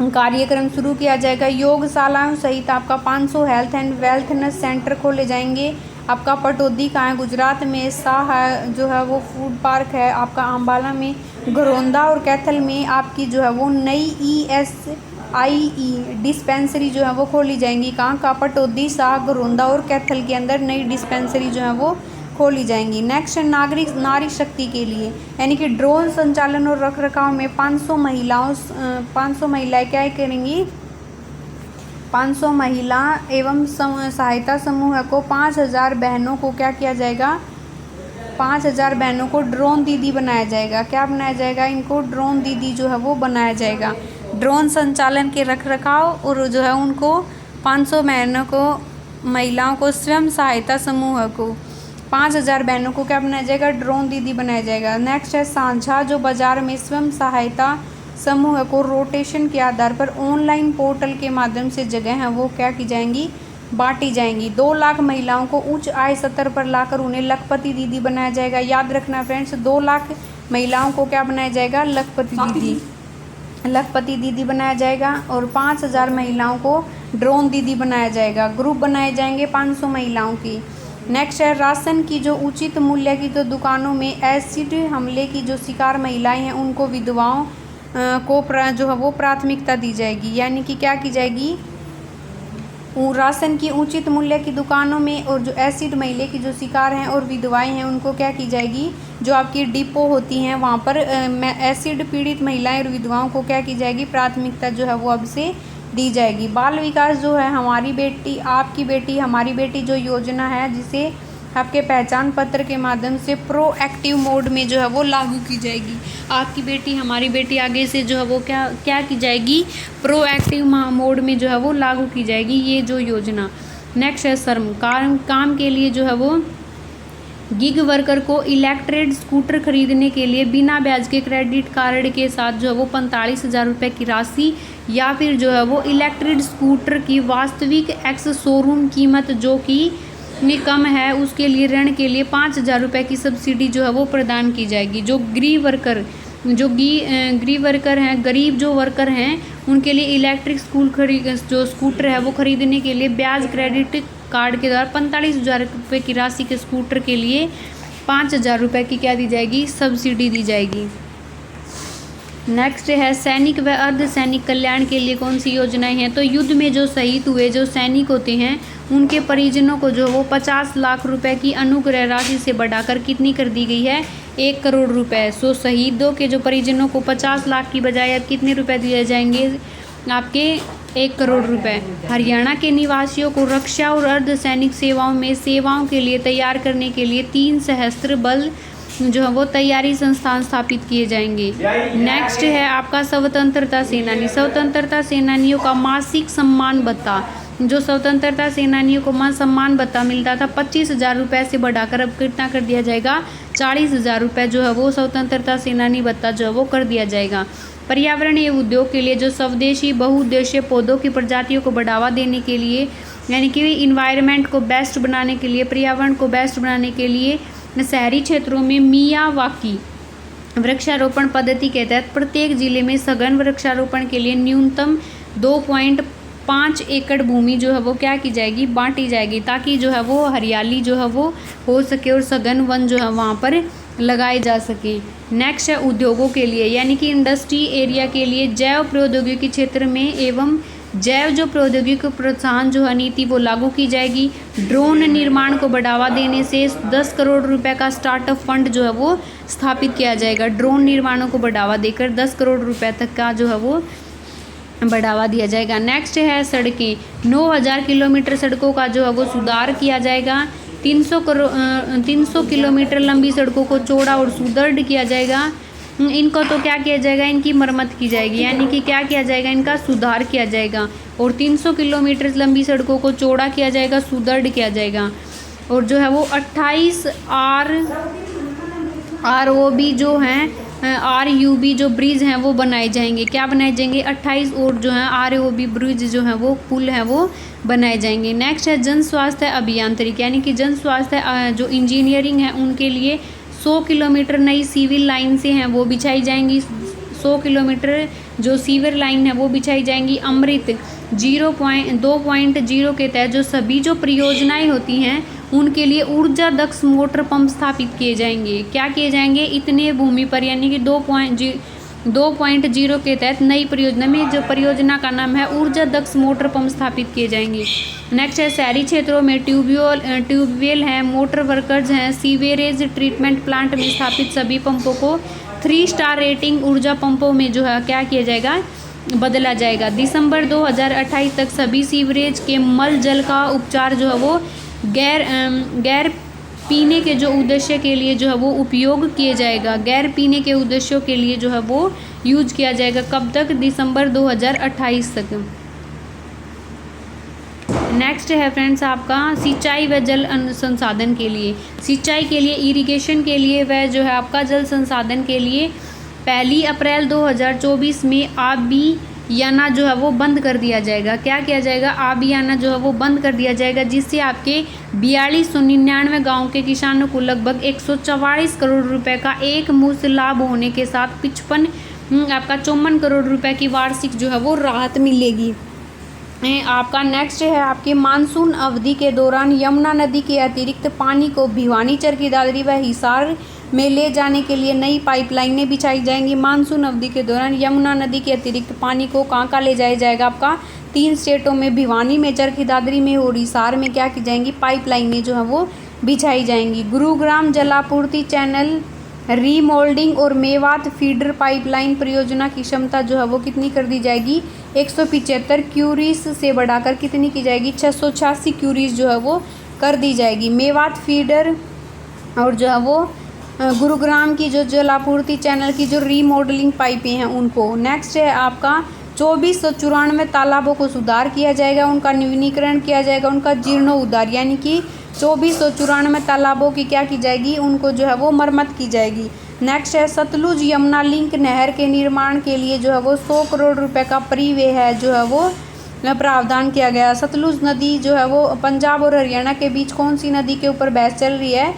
कार्यक्रम शुरू किया जाएगा। योगशालाओं सहित आपका 500 हेल्थ एंड वेल्थनेस सेंटर खोले जाएंगे। आपका पटौदी कहाँ है, गुजरात में। शाह जो है वो फूड पार्क है आपका अम्बाला में। घरौंदा और कैथल में आपकी जो है वो नई ESIE डिस्पेंसरी जो है वो खोली जाएंगी। कहाँ का, पटौदी, शाह, घरौंदा और कैथल के अंदर नई डिस्पेंसरी जो है वो खोली जाएंगी। नेक्स्ट नारी शक्ति के लिए यानी कि ड्रोन संचालन और रखरखाव में 500 महिलाएं क्या करेंगी, 500 महिला एवं सहायता समूह को 5,000 बहनों को क्या किया जाएगा, 5,000 बहनों को ड्रोन दीदी बनाया जाएगा। क्या बनाया जाएगा, इनको ड्रोन दीदी जो है वो बनाया जाएगा। ड्रोन संचालन के रखरखाव और जो है उनको 500 बहनों को, महिलाओं को, स्वयं सहायता समूह को 5,000 बहनों को क्या बनाया जाएगा, ड्रोन दीदी बनाया जाएगा। नेक्स्ट है साझा जो बाजार में स्वयं सहायता समूह को रोटेशन के आधार पर ऑनलाइन पोर्टल के माध्यम से जगह है वो क्या की जाएंगी, बांटी जाएंगी। 2 लाख महिलाओं को उच्च आय स्तर पर लाकर उन्हें लखपति दीदी बनाया जाएगा। याद रखना फ्रेंड्स, 2 लाख महिलाओं को क्या बनाया जाएगा, लखपति दीदी बनाया जाएगा। और 5,000 महिलाओं को ड्रोन दीदी बनाया जाएगा। ग्रुप बनाए जाएंगे 500 महिलाओं की। नेक्स्ट है राशन की जो उचित मूल्य की तो दुकानों में एसिड हमले की जो शिकार महिलाएं हैं उनको विधवाओं को जो है वो प्राथमिकता दी जाएगी। यानी कि क्या की जाएगी, राशन की उचित मूल्य की दुकानों में और जो एसिड हमले की जो शिकार हैं और विधवाएं हैं उनको क्या की जाएगी, जो आपकी डिपो होती हैं वहाँ पर एसिड पीड़ित महिलाएं और विधवाओं को क्या की जाएगी, प्राथमिकता जो है वो अब से दी जाएगी। बाल विकास जो है हमारी बेटी आपकी बेटी हमारी बेटी जो योजना है जिसे आपके पहचान पत्र के माध्यम से प्रोएक्टिव मोड में जो है वो लागू की जाएगी। आपकी बेटी, हमारी बेटी आगे से जो है वो क्या की जाएगी, प्रोएक्टिव मोड में जो है वो लागू की जाएगी ये जो योजना। नेक्स्ट है श्रम काम के लिए जो है वो गिग वर्कर को इलेक्ट्रिक स्कूटर खरीदने के लिए बिना ब्याज के क्रेडिट कार्ड के साथ जो है वो 45,000 रुपये की राशि, या फिर जो है वो इलेक्ट्रिक स्कूटर की वास्तविक एक्स शोरूम कीमत जो कि कम है उसके लिए ऋण के लिए 5,000 रुपये की सब्सिडी जो है वो प्रदान की जाएगी। जो गरीब वर्कर हैं, गरीब जो वर्कर हैं उनके लिए इलेक्ट्रिक जो स्कूटर है वो खरीदने के लिए ब्याज क्रेडिट कार्ड के द्वारा 45,000 रुपये की राशि के स्कूटर के लिए 5,000 रुपये की क्या दी जाएगी, सब्सिडी दी जाएगी। नेक्स्ट है सैनिक व अर्धसैनिक कल्याण के लिए कौन सी योजनाएं हैं। तो युद्ध में जो शहीद हुए जो सैनिक होते हैं उनके परिजनों को जो वो 50 लाख रुपए की अनुग्रह राशि से बढ़ाकर कितनी कर दी गई है, 1 करोड़ रुपए। सो शहीदों के जो परिजनों को 50 लाख की बजाय अब कितने रुपए दिए जाएंगे, आपके 1 करोड़ रुपए। हरियाणा के निवासियों को रक्षा और अर्धसैनिक सेवाओं के लिए तैयार करने के लिए 3 सशस्त्र बल जो है वो तैयारी संस्थान स्थापित किए जाएंगे। नेक्स्ट है आपका स्वतंत्रता सेनानियों का मासिक सम्मान भत्ता। जो स्वतंत्रता सेनानियों को सम्मान भत्ता मिलता था 25,000 रुपये से बढ़ाकर अब कितना कर दिया जाएगा, 40,000 रुपये जो है वो स्वतंत्रता सेनानी भत्ता जो है वो कर दिया जाएगा। पर्यावरण एवं उद्योग के लिए जो स्वदेशी बहुउद्देशीय पौधों की प्रजातियों को बढ़ावा देने के लिए, यानी कि इन्वायरमेंट को बेस्ट बनाने के लिए, पर्यावरण को बेस्ट बनाने के लिए शहरी क्षेत्रों में मियावाकी वृक्षारोपण पद्धति के तहत प्रत्येक जिले में सघन वृक्षारोपण के लिए न्यूनतम 2.5 एकड़ भूमि जो है वो क्या की जाएगी, बांटी जाएगी, ताकि जो है वो हरियाली जो है वो हो सके और सघन वन जो है वहाँ पर लगाए जा सके। नेक्स्ट है उद्योगों के लिए, यानी कि इंडस्ट्री एरिया के लिए जैव प्रौद्योगिकी क्षेत्र में एवं जैव जो प्रौद्योगिकी प्रोत्साहन जो है नीति वो लागू की जाएगी। ड्रोन निर्माण को बढ़ावा देने से 10 करोड़ रुपए का स्टार्टअप फंड जो है वो स्थापित किया जाएगा। ड्रोन निर्माणों को बढ़ावा देकर 10 करोड़ रुपए तक का जो है वो बढ़ावा दिया जाएगा। नेक्स्ट है सड़कें, 9,000 किलोमीटर सड़कों का जो है वो सुधार किया जाएगा। 300 किलोमीटर लंबी सड़कों को चौड़ा और सुदृढ़ किया जाएगा। इनको तो क्या किया जाएगा, इनकी मरम्मत की जाएगी, यानी कि क्या किया जाएगा, इनका सुधार किया जाएगा। और 300 किलोमीटर लंबी सड़कों को चौड़ा किया जाएगा, सुदृढ़ किया जाएगा। और जो है वो 28 ROB जो हैं, RUB जो ब्रिज हैं वो बनाए जाएंगे। क्या बनाए जाएंगे, 28 और जो है ROB ब्रिज जो है वो पुल है वो बनाए जाएंगे। नेक्स्ट है जन स्वास्थ्य अभियांत्रिकी, यानी कि जन स्वास्थ्य जो इंजीनियरिंग है उनके लिए 100 किलोमीटर नई सिविल लाइन से हैं वो बिछाई जाएंगी। 100 किलोमीटर जो सीवर लाइन है वो बिछाई जाएंगी। अमृत 2.0 के तहत जो सभी जो परियोजनाएं होती हैं उनके लिए ऊर्जा दक्ष मोटर पंप स्थापित किए जाएंगे। क्या किए जाएंगे, इतने भूमि पर, यानी कि 2.0 के तहत नई परियोजना में जो परियोजना का नाम है ऊर्जा दक्ष मोटर पंप स्थापित किए जाएंगे। नेक्स्ट है शहरी क्षेत्रों में ट्यूबवेल हैं, मोटर वर्कर्स हैं, सीवेरेज ट्रीटमेंट प्लांट में स्थापित सभी पंपों को 3 स्टार रेटिंग ऊर्जा पंपों में जो है क्या किया जाएगा, बदला जाएगा। दिसंबर 2028 तक सभी सीवरेज के मल जल का उपचार जो है वो गैर पीने के जो उद्देश्य के लिए जो है वो उपयोग किया जाएगा। गैर पीने के उद्देश्यों के लिए जो है वो यूज किया जाएगा। कब तक, दिसंबर 2028 तक। नेक्स्ट है फ्रेंड्स आपका सिंचाई व जल संसाधन के लिए, सिंचाई के लिए, इरिगेशन के लिए व जो है आपका जल संसाधन के लिए 1 अप्रैल 2024 में आबियाना जो है वो बंद कर दिया जाएगा। क्या किया जाएगा, आबियाना जो है वो बंद कर दिया जाएगा, जिससे आपके 4299 गाँव के किसानों को लगभग 144 करोड़ रुपए का एक मुश्त लाभ होने के साथ 54 करोड़ रुपए की वार्षिक जो है वो राहत मिलेगी। आपका नेक्स्ट है आपके मानसून अवधि के दौरान यमुना नदी के अतिरिक्त पानी को भिवानी, चरखी दादरी व हिसार में ले जाने के लिए नई पाइपलाइनें बिछाई जाएंगी। मानसून अवधि के दौरान यमुना नदी के अतिरिक्त पानी को कहाँ ले जाया जाएगा, आपका 3 स्टेटों में, भिवानी में, चरखी दादरी में और हिसार में क्या की जाएंगी, पाइपलाइनें जो है वो बिछाई जाएंगी। गुरुग्राम जलापूर्ति चैनल रीमोल्डिंग और मेवात फीडर पाइपलाइन परियोजना की क्षमता जो है वो कितनी कर दी जाएगी, 175 क्यूरीज से बढ़ाकर कितनी की जाएगी, 686 क्यूरीज जो है वो कर दी जाएगी। मेवात फीडर और जो है वो गुरुग्राम की जो जल आपूर्ति चैनल की जो रीमॉडलिंग पाइपें हैं उनको। नेक्स्ट है आपका 2494 तालाबों को सुधार किया जाएगा, उनका नवीनीकरण किया जाएगा, उनका जीर्णोद्धार यानी कि 2494 तालाबों की क्या की जाएगी, उनको जो है वो मरम्मत की जाएगी। नेक्स्ट है सतलुज यमुना लिंक नहर के निर्माण के लिए जो है वो 100 करोड़ रुपए का परिव्यय है जो है वो प्रावधान किया गया। सतलुज नदी जो है वो पंजाब और हरियाणा के बीच कौन सी नदी के ऊपर बहस चल रही है,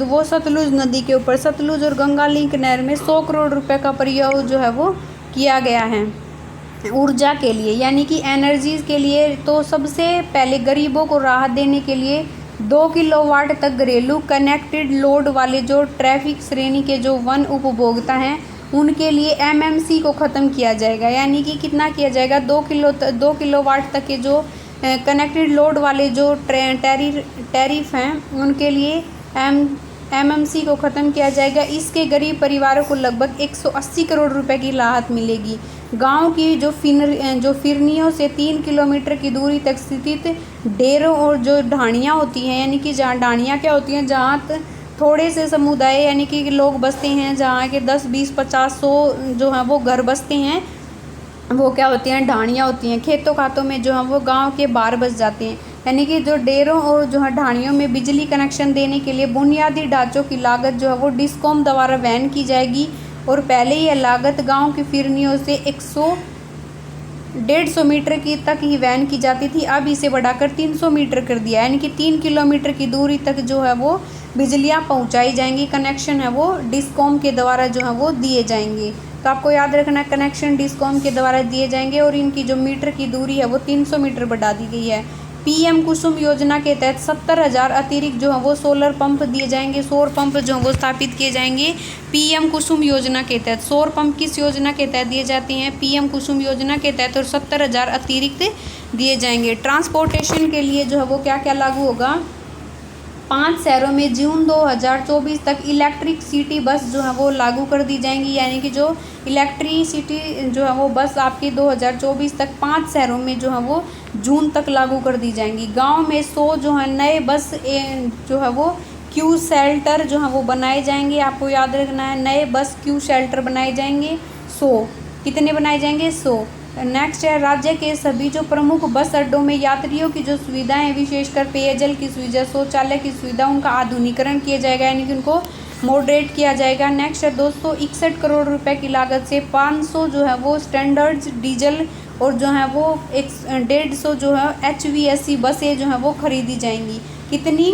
वो सतलुज नदी के ऊपर। सतलुज और गंगा लिंक नहर में 100 करोड़ रुपए का प्रयोग जो है वो किया गया है ऊर्जा के लिए यानी कि एनर्जीज के लिए। तो सबसे पहले गरीबों को राहत देने के लिए 2 किलोवाट तक घरेलू कनेक्टेड लोड वाले जो ट्रैफिक श्रेणी के जो वन उपभोक्ता हैं उनके लिए एमएमसी को ख़त्म किया जाएगा। यानी कि कितना किया जाएगा, 2 किलोवाट तक के जो कनेक्टेड लोड वाले जो टैरिफ हैं उनके लिए एमएमसी को ख़त्म किया जाएगा। इसके गरीब परिवारों को लगभग 180 करोड़ रुपए की राहत मिलेगी। गांव की जो फिरनियों से 3 किलोमीटर की दूरी तक स्थित डेरों और जो ढाणियाँ होती हैं यानी कि जहाँ ढाणियाँ क्या होती हैं, जहाँ थोड़े से समुदाय यानी कि लोग बसते हैं, जहाँ के 10, 20, 50, 100 जो हैं वो घर बसते हैं, वो क्या होती हैं, ढाणियाँ होती हैं। खेतों खातों में जो हैं वो गांव के बाहर बस जाते हैं। यानी कि जो डेरों और जो है ढाणियों में बिजली कनेक्शन देने के लिए बुनियादी ढांचों की लागत जो है वो डिस्कॉम द्वारा वहन की जाएगी। और पहले यह लागत गांव की फिरनियों से 150 मीटर की तक ही वहन की जाती थी, अब इसे बढ़ाकर 300 मीटर कर दिया। यानी कि 3 किलोमीटर की दूरी तक जो है वो बिजलियाँ पहुँचाई जाएंगी, कनेक्शन है वो डिस्कॉम के द्वारा जो है वो दिए जाएंगे। तो आपको याद रखना कनेक्शन डिस्कॉम के द्वारा दिए जाएंगे और इनकी जो मीटर की दूरी है वो 300 मीटर बढ़ा दी गई है। पीएम कुसुम योजना के तहत 70,000 अतिरिक्त जो है वो सोलर पंप दिए जाएंगे, सौर पंप जो है वो स्थापित किए जाएंगे। पीएम कुसुम योजना के तहत सौर पंप किस योजना के तहत दिए जाते हैं, पीएम कुसुम योजना के तहत, और 70,000 अतिरिक्त दिए जाएंगे। ट्रांसपोर्टेशन के लिए जो है वो क्या क्या लागू होगा, 5 शहरों में जून 2024 तक इलेक्ट्रिक सिटी बस जो है वो लागू कर दी जाएंगी। यानी कि जो इलेक्ट्रिसिटी जो है वो बस आपकी 2024 तक 5 शहरों में जो है वो जून तक लागू कर दी जाएंगी। गांव में 100 जो है नए बस जो है वो क्यू शेल्टर जो है वो बनाए जाएंगे। आपको याद रखना है नए बस क्यू शेल्टर बनाए जाएंगे 100। कितने बनाए जाएंगे, 100। नेक्स्ट है राज्य के सभी जो प्रमुख बस अड्डों में यात्रियों की जो सुविधाएं विशेषकर पेयजल की सुविधा, शौचालय की सुविधा, उनका आधुनिकीकरण किया जाएगा यानी कि उनको मॉडरेट किया जाएगा। नेक्स्ट है 261 करोड़ रुपए की लागत से 500 जो है वो स्टैंडर्ड्स डीजल और जो है वो 150 जो है HVAC बसें जो है वो खरीदी जाएंगी। कितनी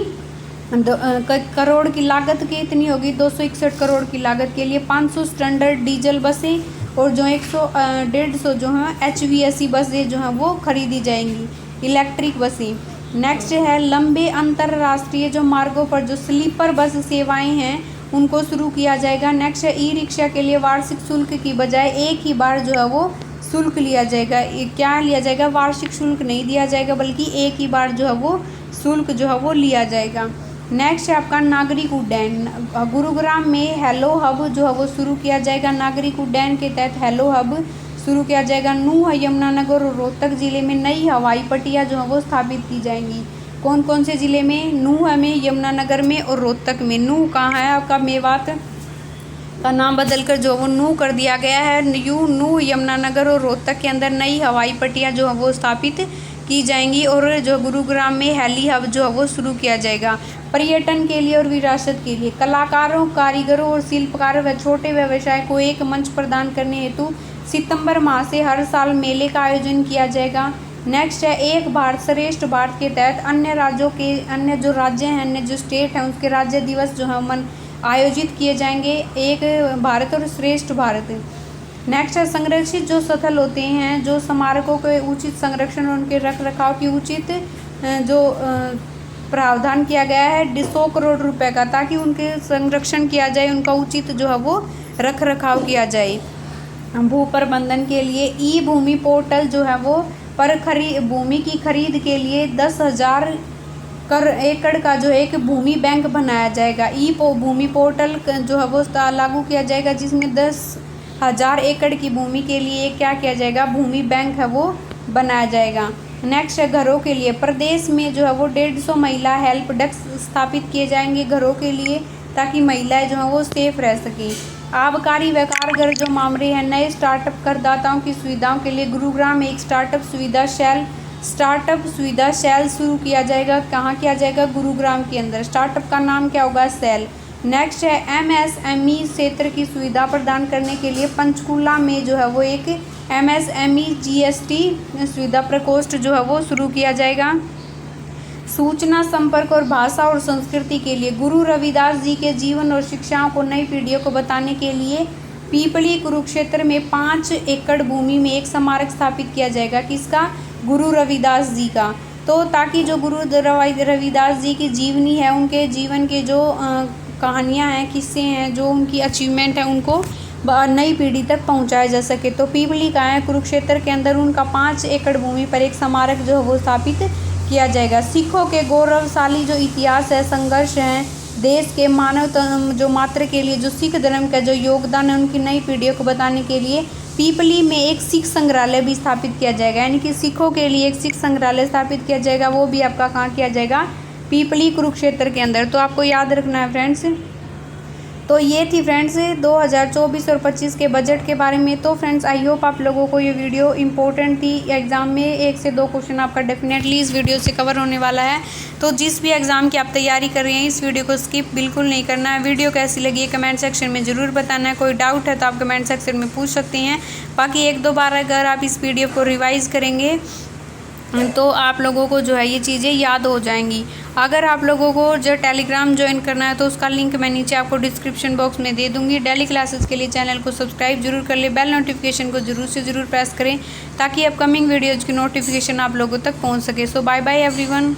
करोड़ की लागत की इतनी होगी, 261 करोड़ की लागत के लिए 500 स्टैंडर्ड डीजल बसें और जो 150 जो है HVAC बसें जो हैं वो खरीदी जाएंगी, इलेक्ट्रिक बसें। नेक्स्ट है लंबे अंतर्राष्ट्रीय जो मार्गों पर जो स्लीपर बस सेवाएं हैं उनको शुरू किया जाएगा। नेक्स्ट है ई रिक्शा के लिए वार्षिक शुल्क की बजाय एक ही बार जो है वो शुल्क लिया जाएगा। क्या लिया जाएगा, वार्षिक शुल्क नहीं दिया जाएगा बल्कि एक ही बार जो है वो शुल्क जो है वो लिया जाएगा। नेक्स्ट है आपका नागरिक उड्डयन। गुरुग्राम में हेलो हब जो है वो शुरू किया जाएगा। नागरिक उड्डयन के तहत हेलो हब शुरू किया जाएगा। नूंह, यमुनानगर और रोहतक ज़िले में नई हवाई पट्टियाँ जो है वो स्थापित की जाएंगी। कौन कौन से ज़िले में, नूंह में, यमुनानगर में और रोहतक में। नूंह कहाँ है आपका, मेवात का नाम बदलकर जो वो नूंह कर दिया गया है। नूंह, यमुनानगर और रोहतक के अंदर नई हवाई पट्टियाँ जो है वो स्थापित की जाएंगी और जो गुरुग्राम में हेली हब जो है वो शुरू किया जाएगा। पर्यटन के लिए और विरासत के लिए कलाकारों, कारीगरों और शिल्पकारों व छोटे व्यवसाय को एक मंच प्रदान करने हेतु सितंबर माह से हर साल मेले का आयोजन किया जाएगा। नेक्स्ट है एक भारत श्रेष्ठ भारत के तहत अन्य राज्यों के अन्य जो राज्य हैं, अन्य जो स्टेट हैं उसके राज्य दिवस जो है आयोजित किए जाएंगे, एक भारत और श्रेष्ठ भारत। नेक्स्ट है संरक्षित जो स्थल होते हैं, जो स्मारकों के उचित संरक्षण और उनके रख रखाव की उचित जो प्रावधान किया गया है 100 करोड़ रुपए का, ताकि उनके संरक्षण किया जाए, उनका उचित जो है वो रख रखाव किया जाए। भू प्रबंधन के लिए ई भूमि पोर्टल जो है वो पर भूमि की खरीद के लिए 10,000 एकड़ का जो एक भूमि बैंक बनाया जाएगा। ई भूमि पोर्टल जो है वो लागू किया जाएगा, जिसमें 10,000 एकड़ की भूमि के लिए क्या किया जाएगा, भूमि बैंक है वो बनाया जाएगा। नेक्स्ट है घरों के लिए, प्रदेश में जो है वो 150 महिला हेल्प डेस्क स्थापित किए जाएंगे घरों के लिए, ताकि महिलाएं जो हैं वो सेफ रह सकें। आबकारी व कारगर जो मामले हैं, नए स्टार्टअप करदाताओं की सुविधाओं के लिए गुरुग्राम में एक स्टार्टअप सुविधा शैल शुरू किया जाएगा। कहाँ किया जाएगा? गुरुग्राम के अंदर। स्टार्टअप का नाम क्या होगा? शैल। नेक्स्ट है MSME क्षेत्र की सुविधा प्रदान करने के लिए पंचकुला में जो है वो एक MSME GST सुविधा प्रकोष्ठ जो है वो शुरू किया जाएगा। सूचना, संपर्क और भाषा और संस्कृति के लिए गुरु रविदास जी के जीवन और शिक्षाओं को नई पीढ़ियों को बताने के लिए पीपली कुरुक्षेत्र में 5 एकड़ भूमि में एक स्मारक स्थापित किया जाएगा। किसका? गुरु रविदास जी का। तो ताकि जो गुरु रविदास जी की जीवनी है, उनके जीवन के जो कहानियाँ हैं, किस्से हैं, जो उनकी अचीवमेंट है, उनको नई पीढ़ी तक पहुंचाया जा सके। तो पीपली का है कुरुक्षेत्र के अंदर, उनका 5 एकड़ भूमि पर एक स्मारक जो है वो स्थापित किया जाएगा। सिखों के गौरवशाली जो इतिहास है, संघर्ष हैं, देश के मानव जो मात्र के लिए जो सिख धर्म का जो योगदान है, उनकी नई पीढ़ियों को बताने के लिए पीपली में एक सिख संग्रहालय भी स्थापित किया जाएगा। यानी कि सिखों के लिए एक सिख संग्रहालय स्थापित किया जाएगा। वो भी आपका कहाँ किया जाएगा? पीपली कुरुक्षेत्र के अंदर। तो आपको याद रखना है फ्रेंड्स। तो ये थी फ्रेंड्स 2024 और 25 के बजट के बारे में। तो फ्रेंड्स आई होप आप लोगों को ये वीडियो इंपॉर्टेंट थी। एग्ज़ाम में 1 से 2 क्वेश्चन आपका डेफिनेटली इस वीडियो से कवर होने वाला है। तो जिस भी एग्ज़ाम की आप तैयारी कर रहे हैं, इस वीडियो को स्किप बिल्कुल नहीं करना है। वीडियो कैसी लगी है कमेंट सेक्शन में ज़रूर बताना है। कोई डाउट है तो आप कमेंट सेक्शन में पूछ सकते हैं। बाकी 1-2 बार अगर आप इस वीडियो को रिवाइज़ करेंगे तो आप लोगों को जो है ये चीज़ें याद हो जाएंगी। अगर आप लोगों को जो टेलीग्राम ज्वाइन करना है तो उसका लिंक मैं नीचे आपको डिस्क्रिप्शन बॉक्स में दे दूँगी। डेली क्लासेस के लिए चैनल को सब्सक्राइब जरूर कर ले, बेल नोटिफिकेशन को ज़रूर से ज़रूर प्रेस करें ताकि अपकमिंग वीडियोज़ की नोटिफिकेशन आप लोगों तक पहुँच सके। सो बाय बाय एवरीवन।